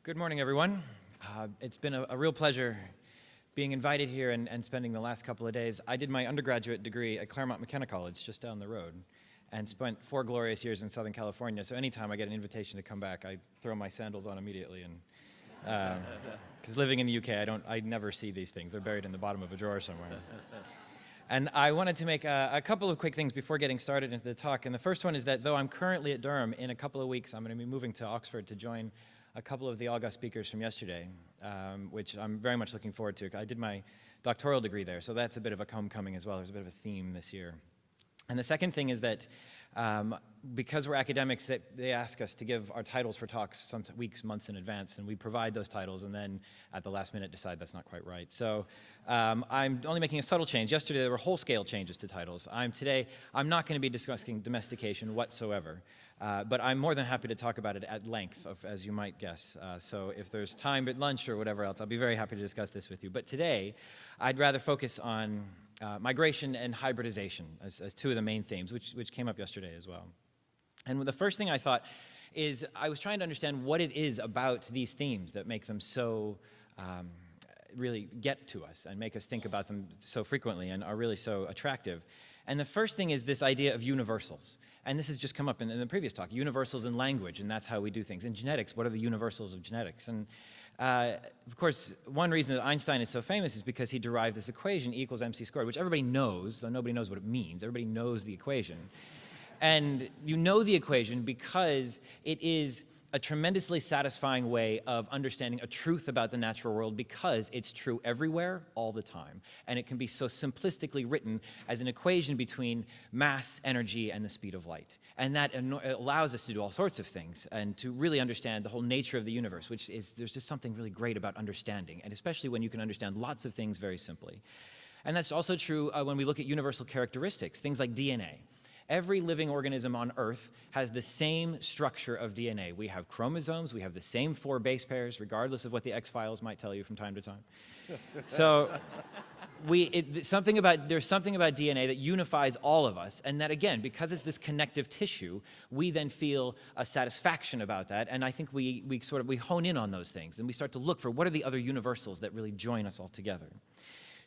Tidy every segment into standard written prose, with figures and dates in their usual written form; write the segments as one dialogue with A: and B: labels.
A: Good morning, everyone. It's been a real pleasure being invited here and spending the last couple of days. I did my undergraduate degree at Claremont McKenna College, just down the road, and spent 4 glorious years in Southern California. So anytime I get an invitation to come back, I throw my sandals on immediately. And because living in the UK, I never see these things. They're buried in the bottom of a drawer somewhere. And I wanted to make a couple of quick things before getting started into the talk. And the first one is that though I'm currently at Durham, in a couple of weeks I'm going to be moving to Oxford to join a couple of the august speakers from yesterday, which I'm very much looking forward to. I did my doctoral degree there, so that's a bit of a homecoming as well. There's a bit of a theme this year. And the second thing is that because we're academics, they ask us to give our titles for talks some weeks, months in advance, and we provide those titles and then at the last minute decide that's not quite right. So I'm only making a subtle change. Yesterday there were whole-scale changes to titles. Today I'm not going to be discussing domestication whatsoever, but I'm more than happy to talk about it at length, as you might guess. So if there's time at lunch or whatever else, I'll be very happy to discuss this with you. But today I'd rather focus on migration and hybridization as two of the main themes, which came up yesterday as well. And the first thing I thought is I was trying to understand what it is about these themes that make them so really get to us and make us think about them so frequently and are really so attractive. And the first thing is this idea of universals. And this has just come up in the previous talk, universals in language, and that's how we do things. In genetics, what are the universals of genetics? And of course, one reason that Einstein is so famous is because he derived this equation, E equals mc squared, which everybody knows, though nobody knows what it means. Everybody knows the equation. And you know the equation because it is a tremendously satisfying way of understanding a truth about the natural world because it's true everywhere, all the time. And it can be so simplistically written as an equation between mass, energy, and the speed of light. And that allows us to do all sorts of things and to really understand the whole nature of the universe, which is, there's just something really great about understanding, and especially when you can understand lots of things very simply. And that's also true when we look at universal characteristics, things like DNA. Every living organism on Earth has the same structure of DNA. We have chromosomes, we have the same 4 base pairs, regardless of what the X-Files might tell you from time to time. So there's something about DNA that unifies all of us, and that again, because it's this connective tissue, we then feel a satisfaction about that, and I think we hone in on those things, and we start to look for what are the other universals that really join us all together.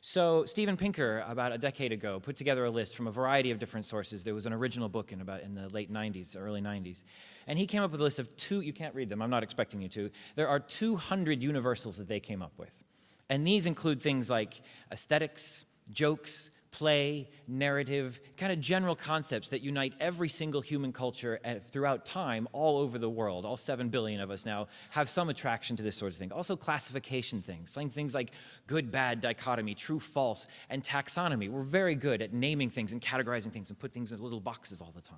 A: So Steven Pinker, about a decade ago, put together a list from a variety of different sources. There was an original book in the late 90s, early 90s. And he came up with a list of you can't read them, I'm not expecting you to. There are 200 universals that they came up with. And these include things like aesthetics, jokes, play, narrative, kind of general concepts that unite every single human culture throughout time all over the world. All 7 billion of us now have some attraction to this sort of thing. Also classification things like good, bad, dichotomy, true, false, and taxonomy. We're very good at naming things and categorizing things and put things in little boxes all the time.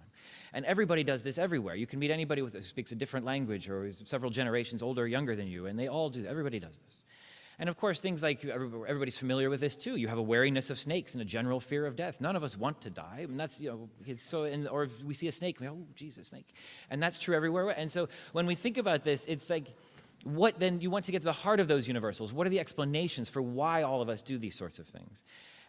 A: And everybody does this everywhere. You can meet anybody who speaks a different language or is several generations older or younger than you, and they all do. Everybody does this. And of course, things like, everybody's familiar with this too. You have a wariness of snakes and a general fear of death. None of us want to die. And that's, or if we see a snake, we go, oh, Jesus, snake. And that's true everywhere. And so when we think about this, it's like, what then, you want to get to the heart of those universals. What are the explanations for why all of us do these sorts of things?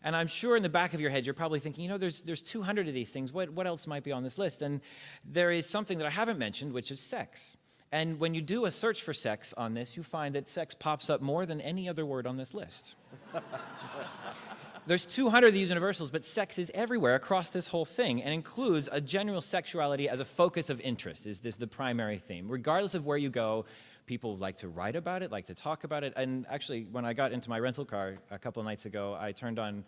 A: And I'm sure in the back of your head, you're probably thinking, there's 200 of these things. What else might be on this list? And there is something that I haven't mentioned, which is sex. And when you do a search for sex on this, you find that sex pops up more than any other word on this list. There's 200 of these universals, but sex is everywhere across this whole thing and includes a general sexuality as a focus of interest. Is this the primary theme? Regardless of where you go, people like to write about it, like to talk about it. And actually, when I got into my rental car a couple of nights ago, I turned on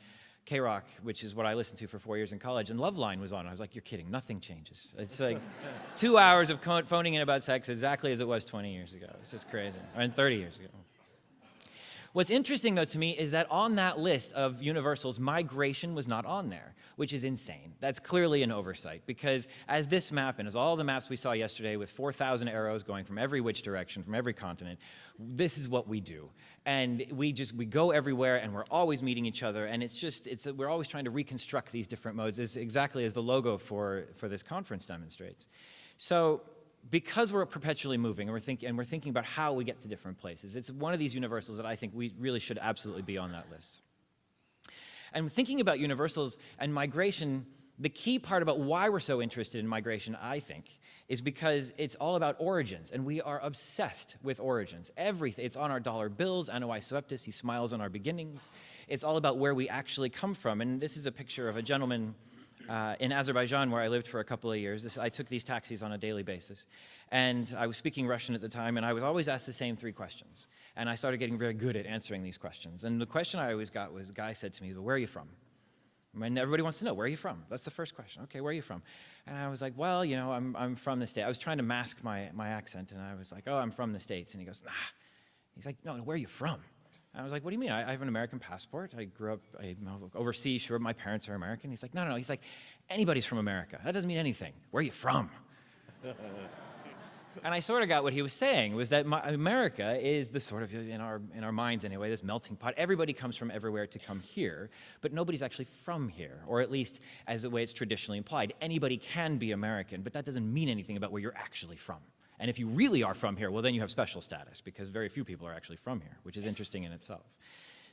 A: K-Rock, which is what I listened to for 4 years in college, and Loveline was on. I was like, you're kidding, nothing changes. It's like 2 hours of phoning in about sex exactly as it was 20 years ago. It's just crazy, and 30 years ago. What's interesting, though, to me is that on that list of universals, migration was not on there, which is insane. That's clearly an oversight, because as this map, and as all the maps we saw yesterday with 4,000 arrows going from every which direction, from every continent, this is what we do. And we go everywhere, and we're always meeting each other, and we're always trying to reconstruct these different modes, exactly as the logo for this conference demonstrates. So, because we're perpetually moving and we're thinking about how we get to different places, it's one of these universals that I think we really should absolutely be on that list. And thinking about universals and migration, The key part about why we're so interested in migration, I think, is because it's all about origins, and we are obsessed with origins. Everything, it's on our dollar bills, Anoi Soeptis, he smiles on our beginnings. It's all about where we actually come from, and this is a picture of a gentleman in Azerbaijan where I lived for a couple of years. I took these taxis on a daily basis, and I was speaking Russian at the time, and I was always asked the same 3 questions, and I started getting very good at answering these questions. And the question I always got was, a guy said to me, well, where are you from? And everybody wants to know, where are you from? That's the first question. Okay, where are you from? And I was like, well, you know, I'm from the States. I was trying to mask my accent, and I was like, oh, I'm from the States. And he goes, nah. He's like, no, where are you from? And I was like, what do you mean? I have an American passport. I grew up overseas. Sure, my parents are American. He's like, no. He's like, anybody's from America. That doesn't mean anything. Where are you from? And I sort of got what he was saying, was that America is the sort of, in our minds anyway, this melting pot. Everybody comes from everywhere to come here, but nobody's actually from here, or at least as the way it's traditionally implied. Anybody can be American, but that doesn't mean anything about where you're actually from. And if you really are from here, well, then you have special status, because very few people are actually from here, which is interesting in itself.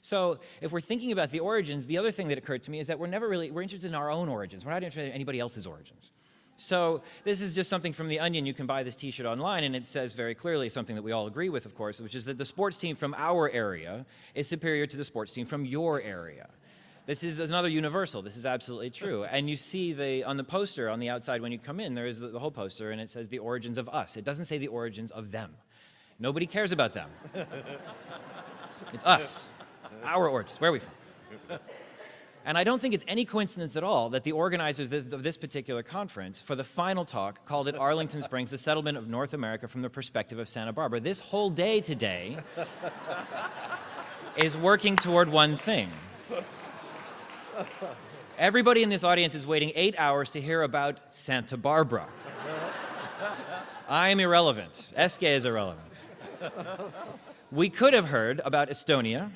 A: So if we're thinking about the origins, the other thing that occurred to me is that we're interested in our own origins. We're not interested in anybody else's origins. So this is just something from The Onion. You can buy this t-shirt online, and it says very clearly something that we all agree with, of course, which is that the sports team from our area is superior to the sports team from your area. This is another universal. This is absolutely true. And you see on the poster on the outside when you come in, there is the whole poster, and it says the origins of us. It doesn't say the origins of them. Nobody cares about them. It's us, our origins. Where are we from? And I don't think it's any coincidence at all that the organizers of this particular conference, for the final talk, called it Arlington Springs, the Settlement of North America from the Perspective of Santa Barbara. This whole day today is working toward one thing. Everybody in this audience is waiting 8 hours to hear about Santa Barbara. I'm irrelevant. SK is irrelevant. We could have heard about Estonia,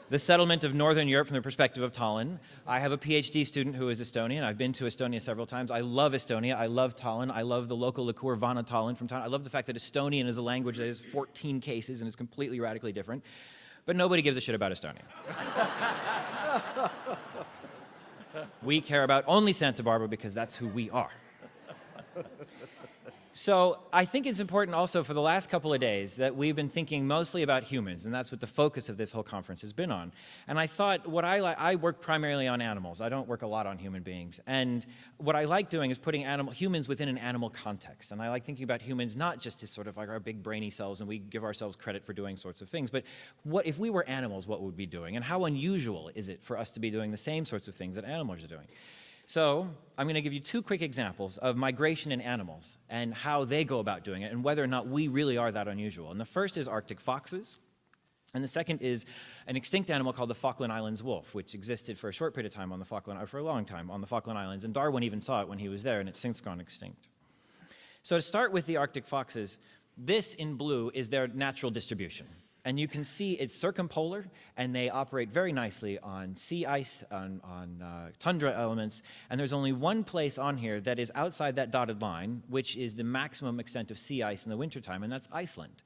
A: the settlement of Northern Europe from the perspective of Tallinn. I have a PhD student who is Estonian. I've been to Estonia several times. I love Estonia. I love Tallinn. I love the local liqueur Vana Tallinn from Tallinn. I love the fact that Estonian is a language that has 14 cases and is completely radically different. But nobody gives a shit about Estonia. We care about only Santa Barbara because that's who we are. So I think it's important also for the last couple of days that we've been thinking mostly about humans, and that's what the focus of this whole conference has been on. And I thought I work primarily on animals. I don't work a lot on human beings. And what I like doing is putting humans within an animal context. And I like thinking about humans not just as sort of like our big brainy selves, and we give ourselves credit for doing sorts of things, but what if we were animals, what would we be doing? And how unusual is it for us to be doing the same sorts of things that animals are doing? So I'm going to give you 2 quick examples of migration in animals and how they go about doing it and whether or not we really are that unusual. And the first is Arctic foxes, and the second is an extinct animal called the Falkland Islands wolf, which existed for a short period of time on the Falkland, or for a long time on the Falkland Islands, and Darwin even saw it when he was there, and it's since gone extinct. So to start with the Arctic foxes, this in blue is their natural distribution. And you can see it's circumpolar, and they operate very nicely on sea ice, on tundra elements, and there's only one place on here that is outside that dotted line, which is the maximum extent of sea ice in the wintertime, and that's Iceland.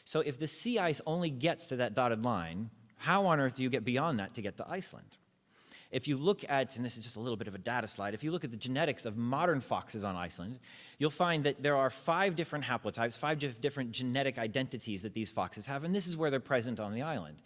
A: So if the sea ice only gets to that dotted line, how on earth do you get beyond that to get to Iceland? If you look at, and this is just a little bit of a data slide, if you look at the genetics of modern foxes on Iceland, you'll find that there are 5 different haplotypes, 5 different genetic identities that these foxes have, and this is where they're present on the island.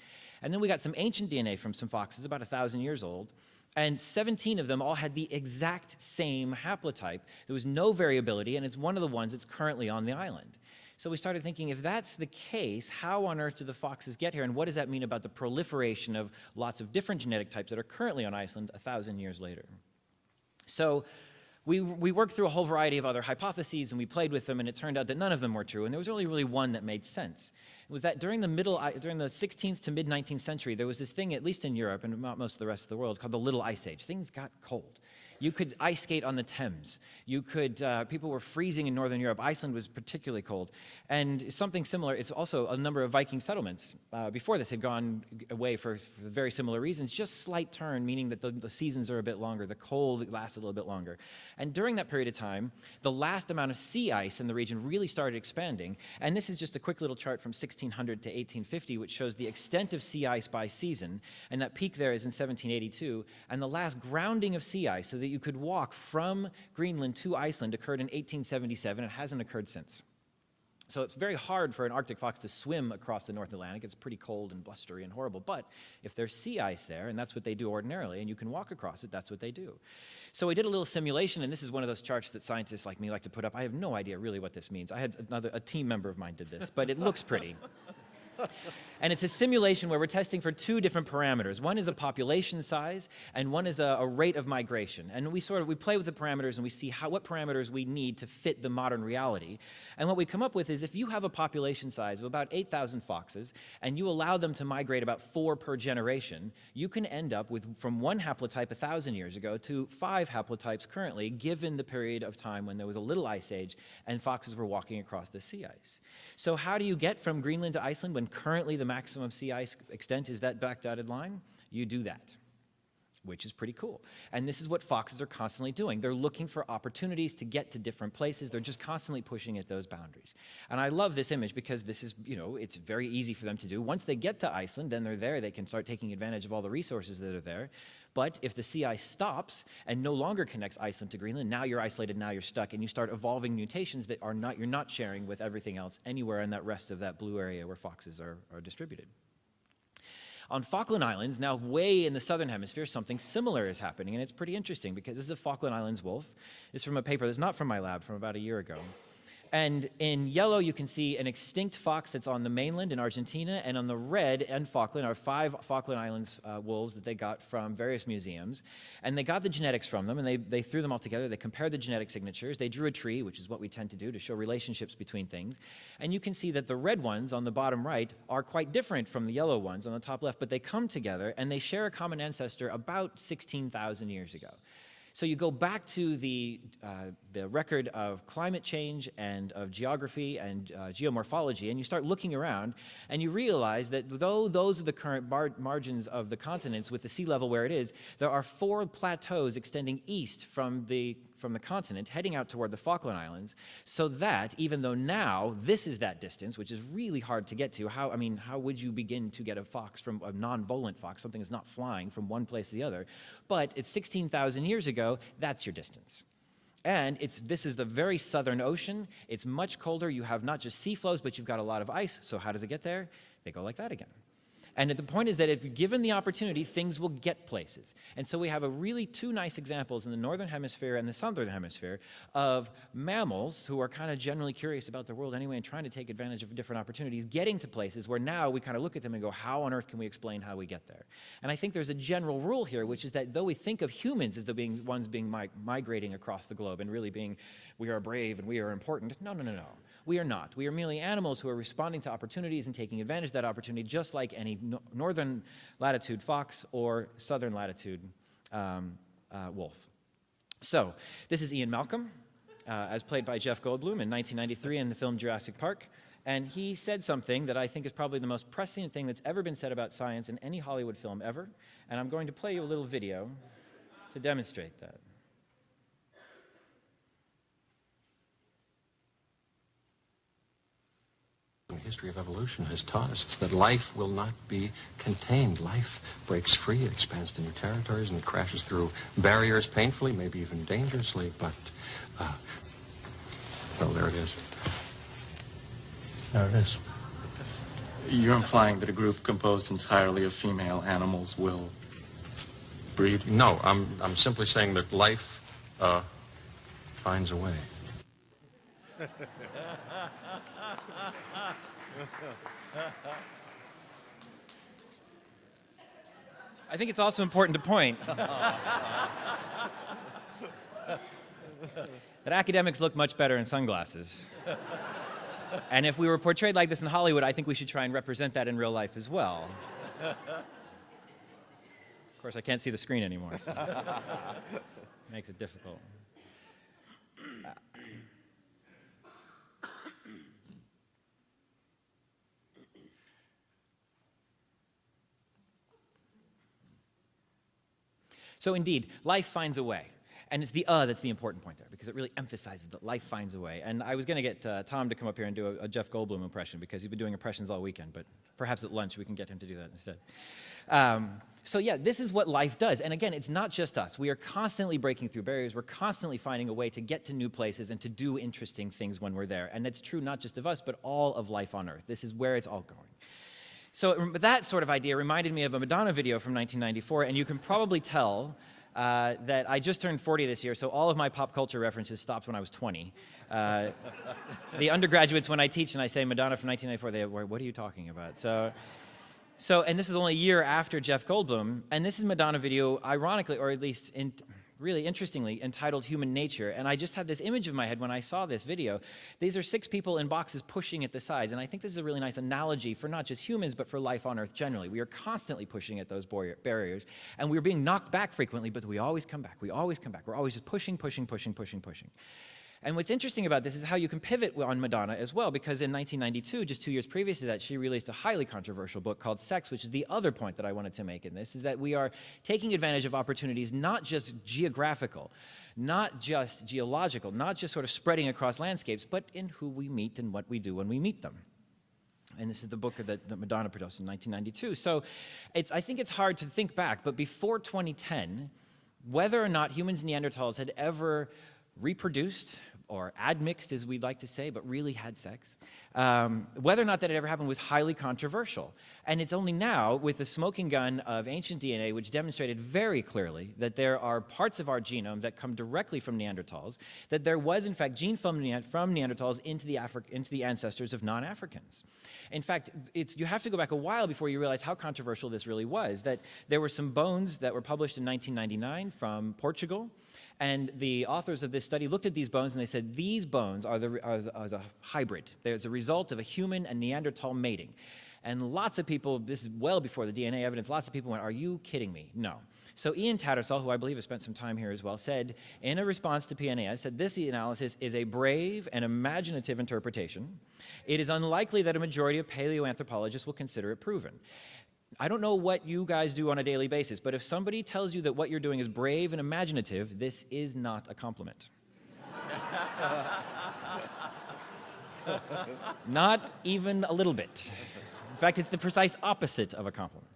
A: And then we got some ancient DNA from some foxes, about 1,000 years old, and 17 of them all had the exact same haplotype. There was no variability, and it's one of the ones that's currently on the island. So we started thinking, if that's the case, how on earth do the foxes get here, and what does that mean about the proliferation of lots of different genetic types that are currently on Iceland 1,000 years later? So we worked through a whole variety of other hypotheses, and we played with them, and it turned out that none of them were true, and there was only really one that made sense. It was that during the 16th to mid-19th century, there was this thing, at least in Europe and not most of the rest of the world, called the Little Ice Age. Things got cold. You could ice skate on the Thames. People were freezing in Northern Europe. Iceland was particularly cold. And something similar, it's also a number of Viking settlements before this had gone away for very similar reasons. Just slight turn, meaning that the seasons are a bit longer. The cold lasts a little bit longer. And during that period of time, the last amount of sea ice in the region really started expanding. And this is just a quick little chart from 1600 to 1850, which shows the extent of sea ice by season. And that peak there is in 1782. And the last grounding of sea ice, so that you could walk from Greenland to Iceland occurred in 1877. It hasn't occurred since. So it's very hard for an Arctic fox to swim across the North Atlantic. It's pretty cold and blustery and horrible. But if there's sea ice there, and that's what they do ordinarily, and you can walk across it, that's what they do. So we did a little simulation, and this is one of those charts that scientists like me like to put up. I have no idea really what this means. I had a team member of mine did this, but it looks pretty. And it's a simulation where we're testing for two different parameters. One is a population size, and one is a rate of migration. And we play with the parameters, and we see what parameters we need to fit the modern reality. And what we come up with is if you have a population size of about 8,000 foxes, and you allow them to migrate about 4 per generation, you can end up with from 1 haplotype 1,000 years ago to 5 haplotypes currently, given the period of time when there was a little ice age and foxes were walking across the sea ice. So how do you get from Greenland to Iceland when currently the maximum sea ice extent is that black dotted line? You do that, which is pretty cool. And this is what foxes are constantly doing. They're looking for opportunities to get to different places. They're just constantly pushing at those boundaries. And I love this image because this is, it's very easy for them to do. Once they get to Iceland, then they're there. They can start taking advantage of all the resources that are there. But if the sea ice stops and no longer connects Iceland to Greenland, now you're isolated, now you're stuck, and you start evolving mutations that you're not sharing with everything else anywhere in that rest of that blue area where foxes are distributed. On Falkland Islands, now way in the southern hemisphere, something similar is happening, and it's pretty interesting because this is the Falkland Islands wolf. This is from a paper that's not from my lab, from about a year ago. And in yellow, you can see an extinct fox that's on the mainland in Argentina, and on the red and Falkland are 5 Falkland Islands wolves that they got from various museums. And they got the genetics from them, and they threw them all together. They compared the genetic signatures. They drew a tree, which is what we tend to do to show relationships between things. And you can see that the red ones on the bottom right are quite different from the yellow ones on the top left, but they come together, and they share a common ancestor about 16,000 years ago. So you go back to the record of climate change and of geography and geomorphology, and you start looking around, and you realize that though those are the current margins of the continents with the sea level where it is, there are 4 plateaus extending east from the continent, heading out toward the Falkland Islands, so that even though now this is that distance, which is really hard to get to, how would you begin to get a fox from a non-volant fox, something that's not flying from one place to the other? But it's 16,000 years ago, that's your distance. And this is the very southern ocean. It's much colder. You have not just sea flows, but you've got a lot of ice. So how does it get there? They go like that again. And the point is that if given the opportunity, things will get places. And so we have really 2 nice examples in the northern hemisphere and the southern hemisphere of mammals who are kind of generally curious about the world anyway and trying to take advantage of different opportunities, getting to places where now we kind of look at them and go, how on earth can we explain how we get there? And I think there's a general rule here, which is that though we think of humans as the ones migrating across the globe and really being, we are brave and we are important, no. We are not. We are merely animals who are responding to opportunities and taking advantage of that opportunity, just like any northern latitude fox or southern latitude wolf. So this is Ian Malcolm, as played by Jeff Goldblum in 1993 in the film Jurassic Park. And he said something that I think is probably the most prescient thing that's ever been said about science in any Hollywood film ever. And I'm going to play you a little video to demonstrate that.
B: The history of evolution has taught us that life will not be contained. Life breaks free, it expands to new territories, and it crashes through barriers painfully, maybe even dangerously, but, well, there it is. There it is.
C: You're implying that a group composed entirely of female animals will breed?
B: No, I'm simply saying that life finds a way.
A: I think it's also important to point that academics look much better in sunglasses. And if we were portrayed like this in Hollywood, I think we should try and represent that in real life as well. Of course, I can't see the screen anymore, so it makes it difficult. So indeed, life finds a way. And it's the that's the important point there, because it really emphasizes that life finds a way. And I was going to get Tom to come up here and do a Jeff Goldblum impression, because he's been doing impressions all weekend, but Perhaps at lunch we can get him to do that instead. So yeah, this is what life does. And again, it's not just us. We are constantly breaking through barriers. We're constantly finding a way to get to new places and to do interesting things when we're there. And it's true not just of us, but all of life on Earth. This is where it's all going. So that sort of idea reminded me of a Madonna video from 1994, and you can probably tell that I just turned 40 this year, so all of my pop culture references stopped when I was 20. The undergraduates, when I teach and I say Madonna from 1994, they go, what are you talking about? And this is only a year after Jeff Goldblum, and this is Madonna video, ironically, or at least really interestingly, entitled Human Nature. And I just had this image in my head when I saw this video. These are 6 people in boxes pushing at the sides, and I think this is a really nice analogy for not just humans, but for life on Earth generally. We are constantly pushing at those barriers, and we're being knocked back frequently, but we always come back. We always come back. We're always just pushing, pushing, pushing, pushing, pushing. And what's interesting about this is how you can pivot on Madonna as well, because in 1992, just 2 years previous to that, she released a highly controversial book called Sex, which is the other point that I wanted to make in this, is that we are taking advantage of opportunities not just geographical, not just geological, not just sort of spreading across landscapes, but in who we meet and what we do when we meet them. And this is the book that Madonna produced in 1992. So I think it's hard to think back, but before 2010, whether or not humans and Neanderthals had ever reproduced, or admixed, as we'd like to say, but really had sex. Whether or not that had ever happened was highly controversial. And it's only now, with the smoking gun of ancient DNA, which demonstrated very clearly that there are parts of our genome that come directly from Neanderthals, that there was, in fact, gene from Neanderthals into the ancestors of non-Africans. In fact, you have to go back a while before you realize how controversial this really was, that there were some bones that were published in 1999 from Portugal. And the authors of this study looked at these bones and they said, these bones are a hybrid. There's a result of a human and Neanderthal mating. And lots of people, this is well before the DNA evidence, lots of people went, are you kidding me? No. So Ian Tattersall, who I believe has spent some time here as well, said, in a response to PNAS, said this analysis is a brave and imaginative interpretation. It is unlikely that a majority of paleoanthropologists will consider it proven. I don't know what you guys do on a daily basis, but if somebody tells you that what you're doing is brave and imaginative, this is not a compliment. Not even a little bit. In fact, it's the precise opposite of a compliment.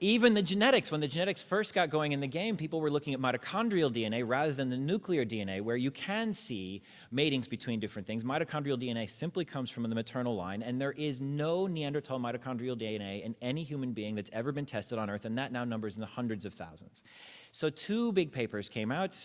A: Even the genetics, when the genetics first got going in the game, people were looking at mitochondrial DNA rather than the nuclear DNA, where you can see matings between different things. Mitochondrial DNA simply comes from the maternal line, and there is no Neanderthal mitochondrial DNA in any human being that's ever been tested on Earth, and that now numbers in the hundreds of thousands. So 2 big papers came out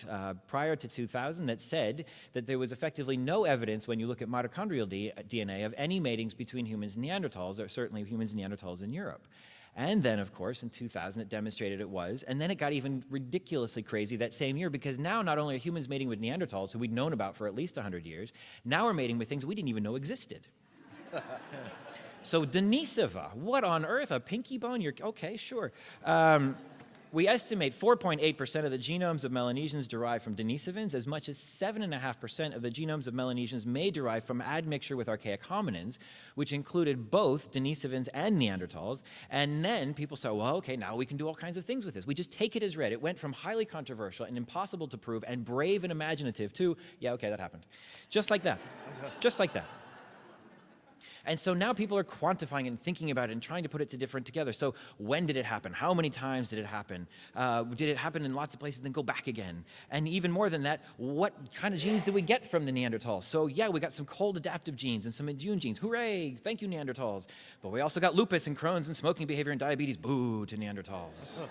A: prior to 2000 that said that there was effectively no evidence when you look at mitochondrial DNA of any matings between humans and Neanderthals, or certainly humans and Neanderthals in Europe. And then, of course, in 2000, it demonstrated it was. And then it got even ridiculously crazy that same year, because now not only are humans mating with Neanderthals, who we'd known about for at least 100 years, now we're mating with things we didn't even know existed. So Denisova, what on earth? A pinky bone? Okay, sure. We estimate 4.8% of the genomes of Melanesians derive from Denisovans. As much as 7.5% of the genomes of Melanesians may derive from admixture with archaic hominins, which included both Denisovans and Neanderthals. And then people say, well, okay, now we can do all kinds of things with this. We just take it as read. It went from highly controversial and impossible to prove and brave and imaginative to, yeah, okay, that happened. Just like that. Just like that. And so now people are quantifying it and thinking about it and trying to put it together. So when did it happen? How many times did it happen? Did it happen in lots of places, then go back again? And even more than that, what kind of genes did we get from the Neanderthals? So yeah, we got some cold adaptive genes and some immune genes. Hooray, thank you, Neanderthals. But we also got lupus and Crohn's and smoking behavior and diabetes. Boo to Neanderthals.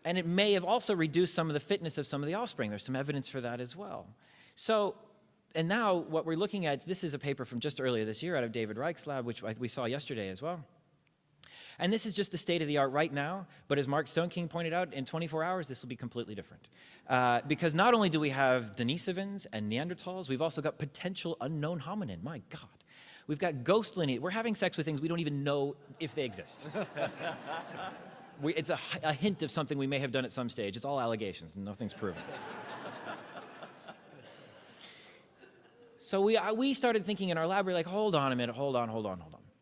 A: And it may have also reduced some of the fitness of some of the offspring. There's some evidence for that as well. So, and now what we're looking at, this is a paper from just earlier this year out of David Reich's lab, which we saw yesterday as well. And this is just the state of the art right now, but as Mark Stoneking pointed out, in 24 hours, this will be completely different. Because not only do we have Denisovans and Neanderthals, we've also got potential unknown hominin. My God. We've got ghost lineage. We're having sex with things we don't even know if they exist. It's a hint of something we may have done at some stage. It's all allegations, and nothing's proven. So we started thinking in our lab, we're like, hold on a minute, hold on.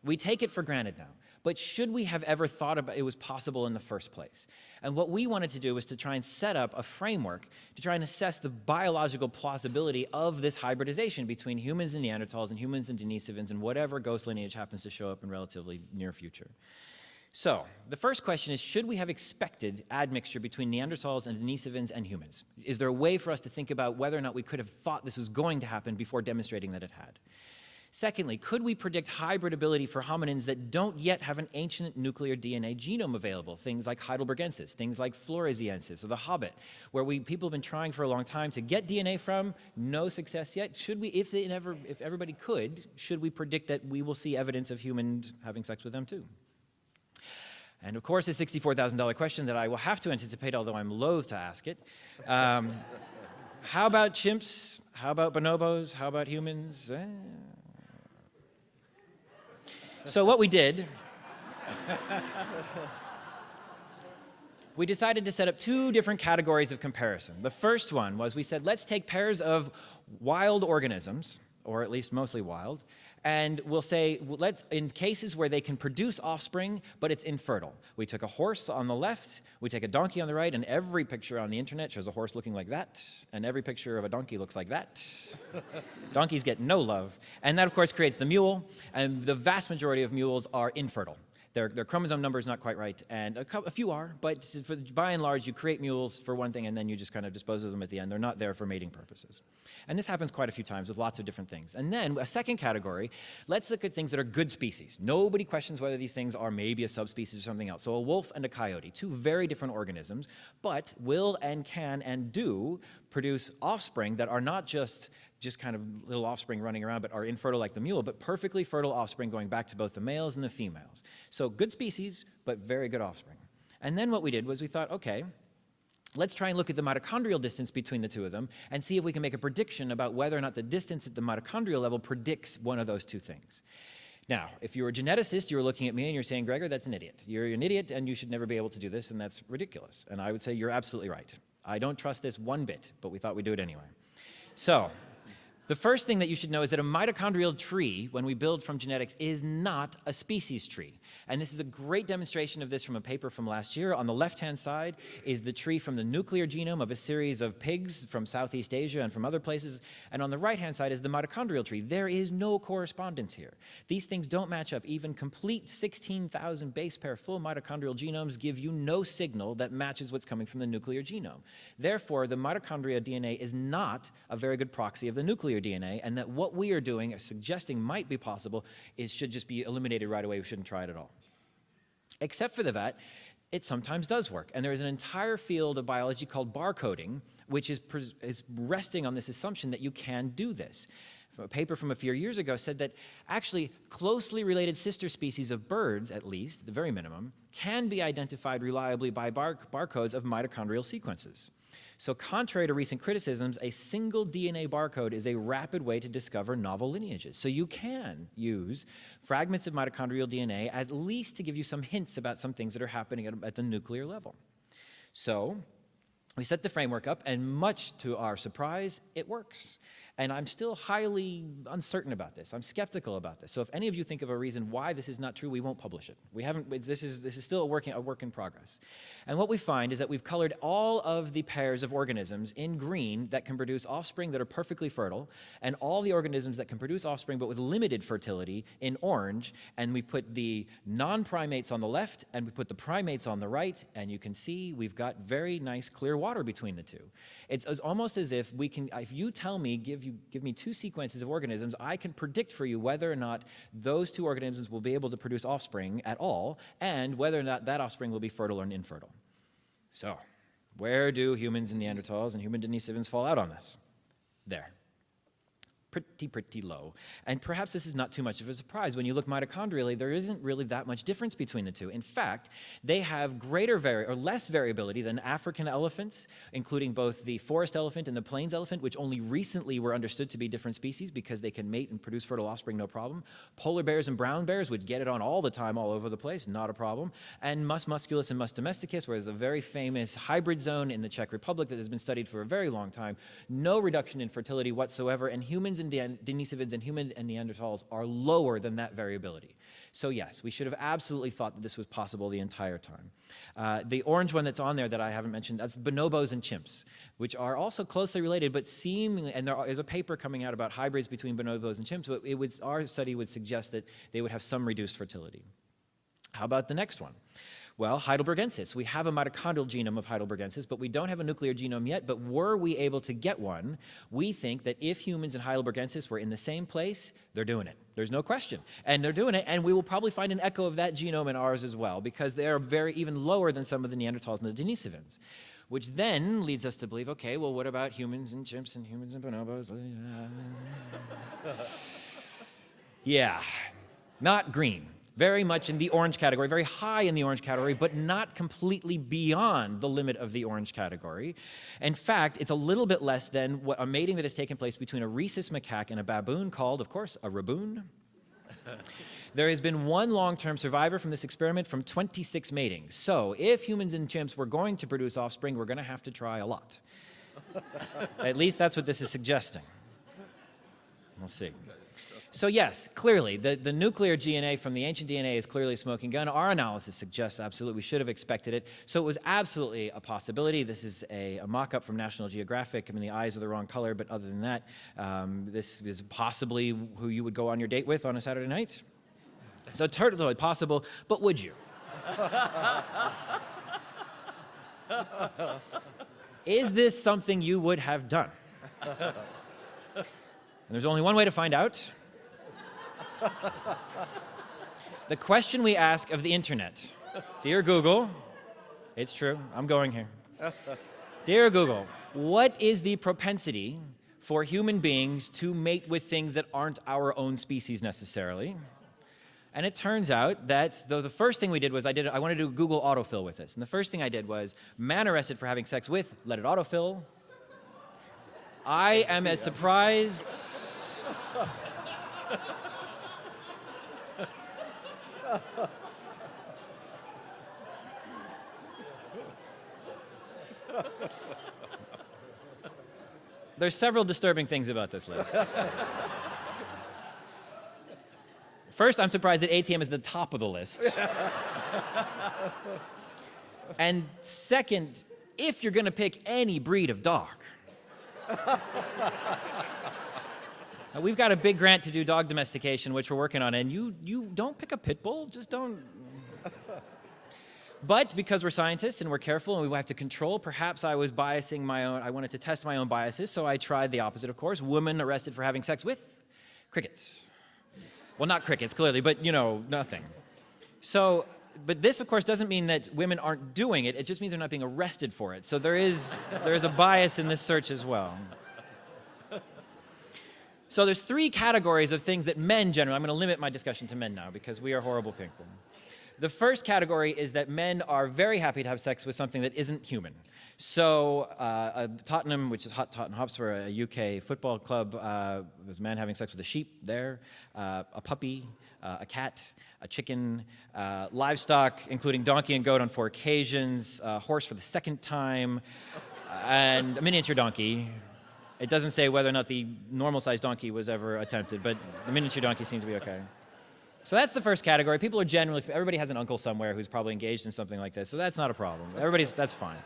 A: We take it for granted now. but should we have ever thought about it was possible in the first place? And what we wanted to do was to try and set up a framework to try and assess the biological plausibility of this hybridization between humans and Neanderthals and humans and Denisovans and whatever ghost lineage happens to show up in relatively near future. So, the first question is, should we have expected admixture between Neanderthals and Denisovans and humans? Is there a way for us to think about whether or not we could have thought this was going to happen before demonstrating that it had? Secondly, could we predict hybridability for hominins that don't yet have an ancient nuclear DNA genome available? Things like Heidelbergensis, things like Floresiensis, or the Hobbit, where people have been trying for a long time to get DNA from, no success yet. Should we, if everybody could, should we predict that we will see evidence of humans having sex with them too? And of course, a $64,000 question that I will have to anticipate, although I'm loath to ask it. How about chimps? How about bonobos? How about humans? So what we did, we decided to set up two different categories of comparison. The first one was we said, let's take pairs of wild organisms, or at least mostly wild, and we'll say, in cases where they can produce offspring, but it's infertile. We took a horse on the left, we take a donkey on the right, and every picture on the internet shows a horse looking like that, and every picture of a donkey looks like that. Donkeys get no love. And that, of course, creates the mule, and the vast majority of mules are infertile. Their chromosome number is not quite right, and a few are, but by and large, you create mules for one thing, and then you just kind of dispose of them at the end. They're not there for mating purposes. And this happens quite a few times with lots of different things. And then a second category, let's look at things that are good species. Nobody questions whether these things are maybe a subspecies or something else. So a wolf and a coyote, two very different organisms, but will and can and do produce offspring that are not just kind of little offspring running around, but are infertile like the mule, but perfectly fertile offspring going back to both the males and the females. So good species, but very good offspring. And then what we did was we thought, okay, let's try and look at the mitochondrial distance between the two of them and see if we can make a prediction about whether or not the distance at the mitochondrial level predicts one of those two things. Now, if you're a geneticist, you're looking at me and you're saying, Gregor, that's an idiot. You're an idiot and you should never be able to do this, and that's ridiculous. And I would say you're absolutely right. I don't trust this one bit, but we thought we'd do it anyway. So, the first thing that you should know is that a mitochondrial tree, when we build from genetics, is not a species tree. And this is a great demonstration of this from a paper from last year. On the left-hand side is the tree from the nuclear genome of a series of pigs from Southeast Asia and from other places. And on the right-hand side is the mitochondrial tree. There is no correspondence here. These things don't match up. Even complete 16,000 base pair full mitochondrial genomes give you no signal that matches what's coming from the nuclear genome. Therefore, the mitochondria DNA is not a very good proxy of the nuclear DNA, and that what we are doing or suggesting might be possible should just be eliminated right away. We shouldn't try it at all. Except for that, it sometimes does work. And there is an entire field of biology called barcoding, which is resting on this assumption that you can do this. A paper from a few years ago said that actually closely related sister species of birds, at least, the very minimum, can be identified reliably by barcodes of mitochondrial sequences. So contrary to recent criticisms, a single DNA barcode is a rapid way to discover novel lineages. So you can use fragments of mitochondrial DNA at least to give you some hints about some things that are happening at the nuclear level. So we set the framework up, and much to our surprise, it works. And I'm still highly uncertain about this. I'm skeptical about this. So if any of you think of a reason why this is not true, we won't publish it. We haven't. This is still a work in progress. And what we find is that we've colored all of the pairs of organisms in green that can produce offspring that are perfectly fertile, and all the organisms that can produce offspring but with limited fertility in orange. And we put the non-primates on the left, and we put the primates on the right. And you can see we've got very nice clear water between the two. It's almost as if we can. If you tell me, give me two sequences of organisms, I can predict for you whether or not those two organisms will be able to produce offspring at all, and whether or not that offspring will be fertile or infertile. So, where do humans and Neanderthals and human Denisovans fall out on this? There. Pretty low. And perhaps this is not too much of a surprise. When you look mitochondrially, there isn't really that much difference between the two. In fact, they have less variability than African elephants, including both the forest elephant and the plains elephant, which only recently were understood to be different species because they can mate and produce fertile offspring, no problem. Polar bears and brown bears would get it on all the time, all over the place, not a problem. And Mus musculus and Mus domesticus, where there's a very famous hybrid zone in the Czech Republic that has been studied for a very long time, no reduction in fertility whatsoever, and humans humans and Denisovans and human and Neanderthals are lower than that variability. So yes, we should have absolutely thought that this was possible the entire time. The orange one that's on there that I haven't mentioned, that's bonobos and chimps, which are also closely related, but seemingly, and there is a paper coming out about hybrids between bonobos and chimps, but our study would suggest that they would have some reduced fertility. How about the next one? Well, heidelbergensis. We have a mitochondrial genome of heidelbergensis, but we don't have a nuclear genome yet. But were we able to get one, we think that if humans and heidelbergensis were in the same place, they're doing it. There's no question. And they're doing it, and we will probably find an echo of that genome in ours as well, because they are even lower than some of the Neanderthals and the Denisovans. Which then leads us to believe, okay, well, what about humans and chimps and humans and bonobos? Yeah, not green. Very much in the orange category, very high in the orange category, but not completely beyond the limit of the orange category. In fact, it's a little bit less than a mating that has taken place between a rhesus macaque and a baboon called, of course, a raboon. There has been one long-term survivor from this experiment from 26 matings. So if humans and chimps were going to produce offspring, we're going to have to try a lot. At least that's what this is suggesting. We'll see. So yes, clearly, the nuclear DNA from the ancient DNA is clearly a smoking gun. Our analysis suggests absolutely we should have expected it. So it was absolutely a possibility. This is a mock-up from National Geographic. I mean, the eyes are the wrong color, but other than that, this is possibly who you would go on your date with on a Saturday night. So totally possible, but would you? Is this something you would have done? And there's only one way to find out. The question we ask of the internet. Dear Google, it's true, I'm going here. Dear Google, what is the propensity for human beings to mate with things that aren't our own species necessarily? And it turns out that the first thing we did was I wanted to do Google autofill with this. And the first thing I did was man arrested for having sex with, let it autofill. I am as surprised. There's several disturbing things about this list. First, I'm surprised that ATM is the top of the list. And second, if you're going to pick any breed of dog. Now, we've got a big grant to do dog domestication, which we're working on, and you don't pick a pit bull, just don't. But because we're scientists and we're careful and we have to control, perhaps I was biasing my own, I wanted to test my own biases, so I tried the opposite, of course. Woman arrested for having sex with crickets. Well, not crickets, clearly, but, you know, nothing. So, but this, of course, doesn't mean that women aren't doing it. It just means they're not being arrested for it. So there is a bias in this search as well. So there's three categories of things that men generally, I'm going to limit my discussion to men now because we are horrible people. The first category is that men are very happy to have sex with something that isn't human. So Tottenham, which is Tottenham Hotspur, a UK football club, was a man having sex with a sheep there, a puppy, a cat, a chicken, livestock, including donkey and goat on 4 occasions, a horse for the 2nd time, and a miniature donkey. It doesn't say whether or not the normal-sized donkey was ever attempted, but the miniature donkey seemed to be okay. So that's the first category. People are generally, everybody has an uncle somewhere who's probably engaged in something like this, so that's not a problem. That's fine.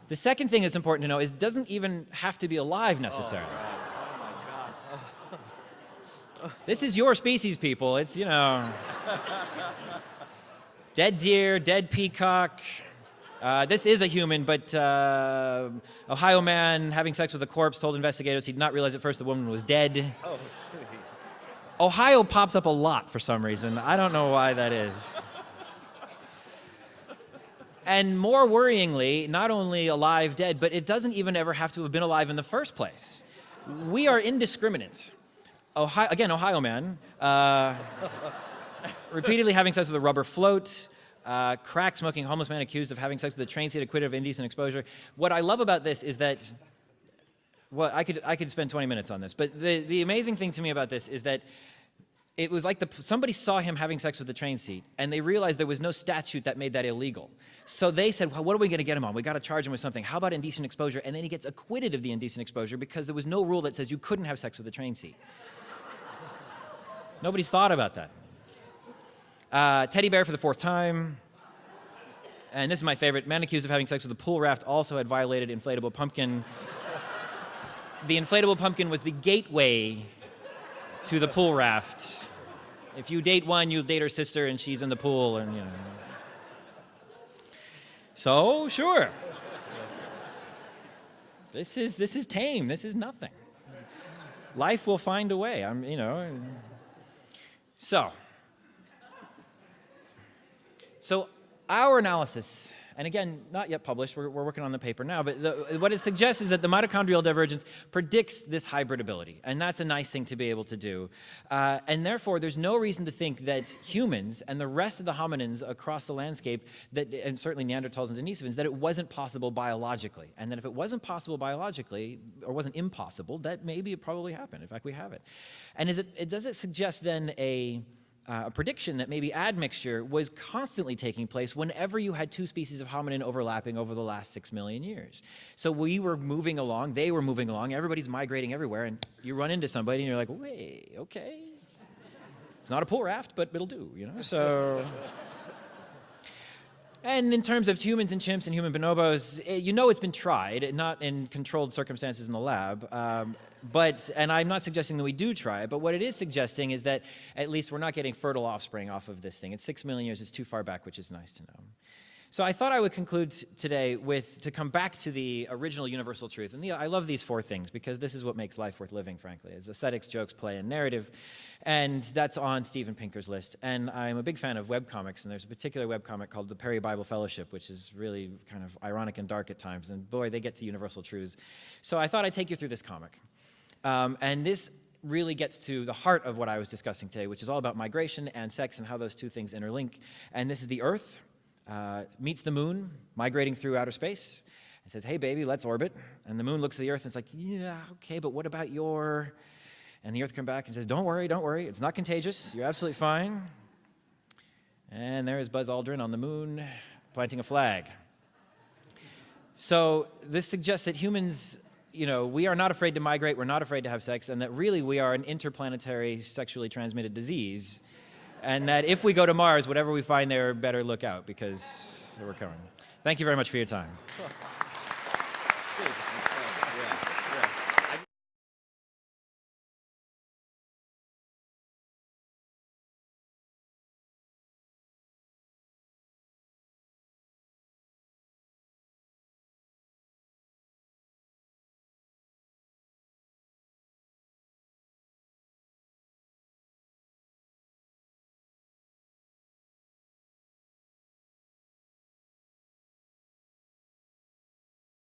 A: The second thing that's important to know is it doesn't even have to be alive necessarily.
D: Oh my God.
A: This is your species, people. It's, you know, dead deer, dead peacock. This is a human, but Ohio man having sex with a corpse told investigators he did not realize at first the woman was dead.
D: Oh, gee.
A: Ohio pops up a lot for some reason. I don't know why that is. And more worryingly, not only alive, dead, but it doesn't even ever have to have been alive in the first place. We are indiscriminate. Ohio man, repeatedly having sex with a rubber float, crack smoking homeless man accused of having sex with a train seat, acquitted of indecent exposure. What I love about this is that, well, I could spend 20 minutes on this, but the amazing thing to me about this is that it was like somebody saw him having sex with the train seat, and they realized there was no statute that made that illegal. So they said, well, what are we going to get him on? We got to charge him with something. How about indecent exposure? And then he gets acquitted of the indecent exposure because there was no rule that says you couldn't have sex with the train seat. Nobody's thought about that. Teddy bear for the 4th time. And this is my favorite. Man accused of having sex with a pool raft also had violated inflatable pumpkin. The inflatable pumpkin was the gateway to the pool raft. If you date one, you'll date her sister, and she's in the pool, and you know. So, sure. This is tame. This is nothing. Life will find a way. So our analysis, and again, not yet published, we're working on the paper now, but what it suggests is that the mitochondrial divergence predicts this hybridability, and that's a nice thing to be able to do. And therefore, there's no reason to think that humans and the rest of the hominins across the landscape, and certainly Neanderthals and Denisovans, that it wasn't possible biologically. And that if it wasn't possible biologically, or wasn't impossible, that maybe it probably happened. In fact, we have it. And does it suggest then a prediction that maybe admixture was constantly taking place whenever you had 2 species of hominin overlapping over the last 6 million years. So we were moving along, they were moving along, everybody's migrating everywhere, and you run into somebody and you're like, wait, okay. It's not a pool raft, but it'll do, you know? So. And in terms of humans and chimps and human bonobos, you know it's been tried, not in controlled circumstances in the lab, and I'm not suggesting that we do try it, but what it is suggesting is that at least we're not getting fertile offspring off of this thing. It's 6 million years, it's too far back, which is nice to know. So I thought I would conclude today to come back to the original universal truth. And I love these 4 things because this is what makes life worth living, frankly, is aesthetics, jokes, play, and narrative. And that's on Steven Pinker's list. And I'm a big fan of webcomics, and there's a particular webcomic called the Perry Bible Fellowship, which is really kind of ironic and dark at times. And boy, they get to universal truths. So I thought I'd take you through this comic. And this really gets to the heart of what I was discussing today, which is all about migration and sex and how those 2 things interlink. And this is the Earth. Meets the moon, migrating through outer space, and says, hey, baby, let's orbit. And the moon looks at the Earth and it's like, yeah, okay, but what about your... And the Earth comes back and says, don't worry, it's not contagious, you're absolutely fine. And there is Buzz Aldrin on the moon, planting a flag. So this suggests that humans, we are not afraid to migrate, we're not afraid to have sex, and that really we are an interplanetary sexually transmitted disease. And that if we go to Mars, whatever we find there, better look out, because we're coming. Thank you very much for your time.